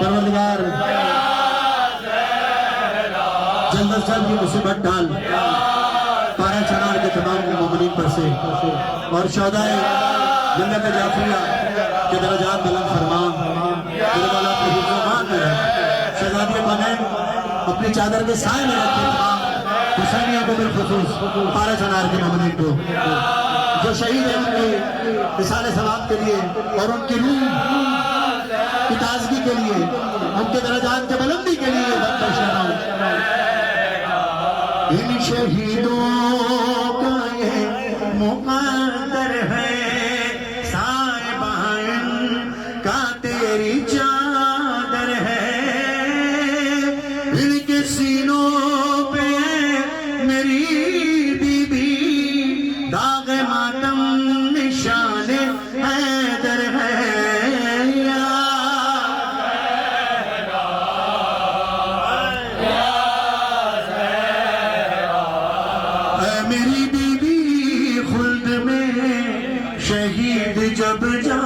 پروردگار جلد از جلد کی مصیبت ڈال پارہ چنار کے تمام مومنین پر سے اور شہدائے جنت جعفریہ کے درجات بلند فرما میرے مولا اپنے حفظ و امان میں رکھ شہزادی بنین اپنی چادر کے سائے میں رکھ حسینیہ کو بالخصوص پارہ چنار کے مومنین کو جو شہید ہیں ان کے رسالہ ثواب کے لیے اور ان کی روح کی تازگی کے لیے ان کے درجات کے بلندی کے لیے ان شہیدوں کا یہ مقدر ہے صاحبان کا تیری چادر ہے ان کے سینوں پہ میری بی بی داغ ماتم نشان حیدر ہے میری بی بی خلد میں شہید جب جا